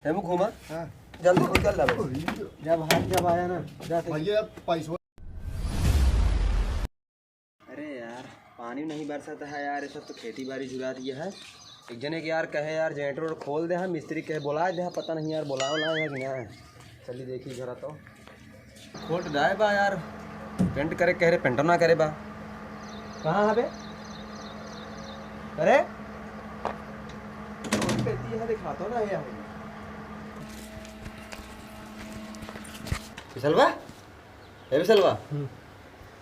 हेमू घूमा। हाँ। जल्दी निकल ला जब आया ना भैया पैसा। अरे यार पानी नहीं बरसाता है यार, ये सब तो खेती बाड़ी जुड़ा दिया है। एक जने के यार कहे यार जनरेटर और खोल दे, हम मिस्त्री कहे बुला दे, पता नहीं यार बुला है कि ना है। चलिए देखिए जरा तो खोल डाए बा यार, पेंट करे कह रहे पेंटर ना करे बा। कहाँ है बे? अरे कहती है दिखाता ना यार विशलवा, ए विशलवा,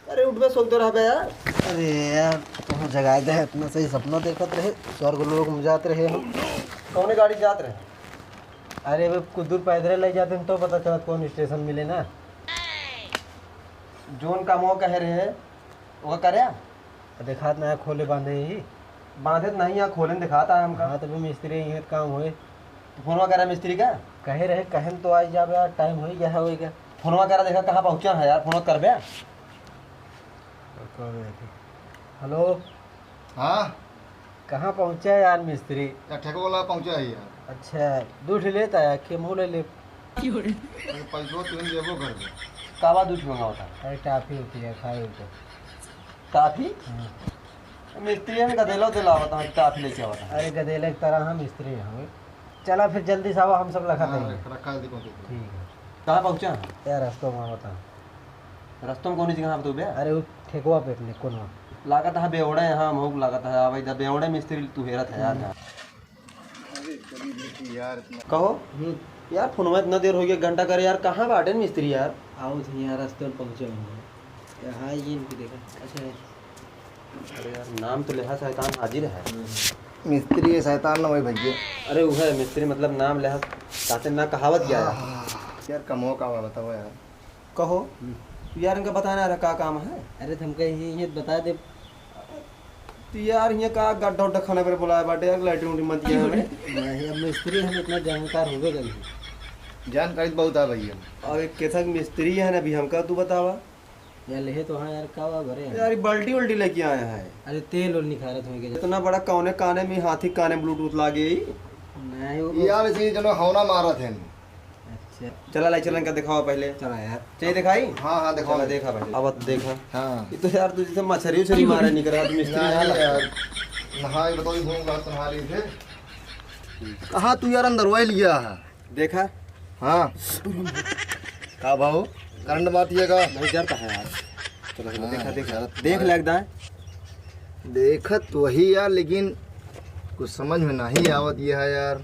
अरे उठ बे, सोच तो रहा बे यार। अरे यार तुम जगाए दे इतना सही सपना देखत रहे, स्वर्ग लोग में जाते रहे हम। कौन गाड़ी जात रहे? अरे वे कुछ दूर पैदल ले जाते हैं तो पता चला कौन स्टेशन मिले ना। जोन का मोह कह रहे हैं वो करे देखात नया खोले बांधे ही बांधे नहीं, यहाँ खोले दिखाता है हमका। हाँ तो भी मिस्त्री यही काम हुए फोनवा करा मिस्त्री का, कहे रहे कहन तो आज जाबे यार, टाइम हो गया होगा। फोनवा करा देखा कहाँ पहुँचा है यार, फोनवा कर बे। हेलो, हाँ कहाँ पहुँचा है यार मिस्त्री? ठेको वाला पहुँचा है यार। अच्छा दूध लेता है कि मुँह ले ले? पैसो तुम देबो कर दे। कावा दूध मंगा होता अरे टाफी होती है खाए होते। काफी मिस्त्री है गदेला दिलावता है, काफी लेके आवता। अरे गदेले की तरह हम मिस्त्री हैं। चला फिर जल्दी से आओ, हम सब लगा देंगे। रखा देखो तो। ठीक है कहाँ पहुँचा यार, रास्ते में बता। रास्तों में कौन सी जगह तो बे? अरे वो ठेकुआ पे अपने कौन लागत है बेवड़े, यहाँ महूक लागत है आवाज बेवड़े मिस्त्री तू हेरत है यार। यार कहो यार फोनवा इतना देर हो गया, घंटा करे यार, कहाँ बाटे मिस्त्री यार? आओ थे यार, रास्ते में पहुँचे होंगे। हाँ ये इनकी देखा। अच्छा अरे यार नाम तो लेहा शैतान हाजिर है। मिस्त्री है शैतान ना वही भैया। अरे वो है मिस्त्री, मतलब नाम लेहा कहते ना, कहावत क्या है यार कमो का बताओ यार। कहो यार, इनका बताना यार क्या काम है? अरे तुमको ये बता दे तो यार ये का गड्ढा उड्ढा खाने पर बुलाया बाटे यार, लाइटिंग उटिंग मत दिया हमें। नहीं, अब मिस्त्री हम इतना जानकार हो गए। जानकारी तो बहुत है भैया। और एक कैसा मिस्त्री है ना, अभी हमका तू बतावा यार ले तो हाँ यार का भरे यार, ये बाल्टी उल्टी लेके आया है। अरे तेल और निखारत हो गया। इतना बड़ा कौने काने में हाथी काने ब्लूटूथ लागे। नहीं वो यार इसी जनो हौना मारा थे। अच्छा चला लाई चलन का दिखाओ पहले। चला यार, चाहिए दिखाई? हाँ हाँ देखो। चला देखा पहले, अब देखा। हाँ ये तो यार तुझे से मछली उछली मारे नहीं करा, मिस्त्री नहीं यार। नहा बताओ घूम तुम्हारी थे कहाँ तू यार, अंदर वही लिया है। देखा? हाँ का भाव करंट मातिएगा नहीं डरता है यार। चलो हाँ, देखा देखा डरता देख है। लगता है। देखत वही यार, लेकिन कुछ समझ में नहीं आवत ये है यार।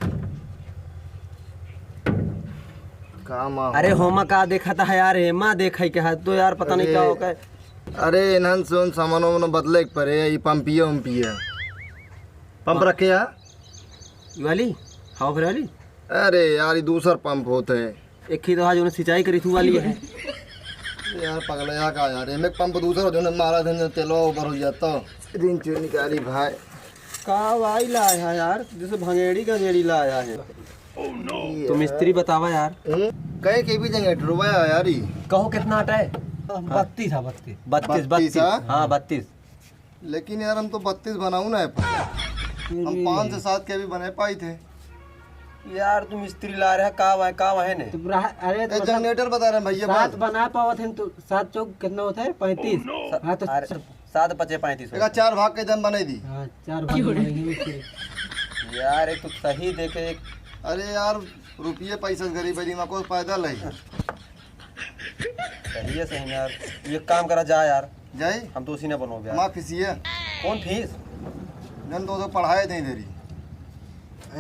काम अरे होमा का देखा था यार, हेमा देखा क्या है तो यार, पता नहीं क्या हो गए। अरे इन्हन से उन सामानों में बदले के पड़े, ये पंपिया उम्पिया पंप रखे यार। ये वाली हवा भरे वाली? अरे यार ये दूसर पंप होते है एक ही तो आज उन्हें सिंचाई करी थी वाली है यार। पगला यहाँ का यार, एक पंप दूसरा जो मारा था तेलो ऊपर हो जाता रिंच चूर निकाली भाई। का वाई लाया है यार, जैसे भंगेड़ी गंगेड़ी लाया है। तो मिस्त्री बतावा यार। कहीं के भी जनरेटर हुआ यार ये। कहो कितना आटा है? 32 था 32। 32 32, 32 हाँ 32। लेकिन यार हम तो 32 बनाऊ ना, हम 5 से 7 के भी बने पाई थे यार तुम मिस्त्री ला रहे का है ने? अरे तो जनरेटर बता रहे हैं भैया। 7 बना पावत है तो 7 चौक कितना होता है? 35। हाँ तो 7 पचे 35 एक 4 भाग के दम बने दी। हाँ 4 भाग बनेंगे मिस्त्री। यार एक तो सही देखे एक। अरे यार रुपये पैसा गरीब है को पैदल है। सही है सही यार, ये काम करा जा यार, जाई हम तो उसी ने बनोगे यार। माँ फीसी है कौन फीस? जन तो पढ़ाए थे इधर ही।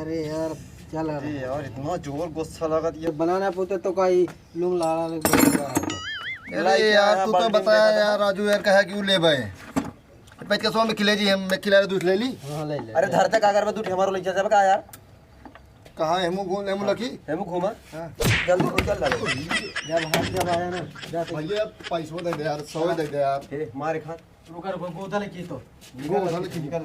अरे यार चल अरे यार इतना जोर गुस्सा लगा ये बनाना पुते तो कहीं लूंग लाड़ा लग। अरे यार तू तो बताया यार राजू यार कहा कि ले भाई पैच के सो में खिले जी, हम खिला दूध ले ली। हाँ ले ले। अरे धर तक अगर मैं तू हमारो ले जा का यार। कहाँ हेमू घूम हेमू लखी। हेमू घूमा। हाँ। जल्दी चल ला जब आया ना भैया पैसों दे दे यार, 100 दे दे यार। ए मारे खा रुकर गोदल की तो निकल।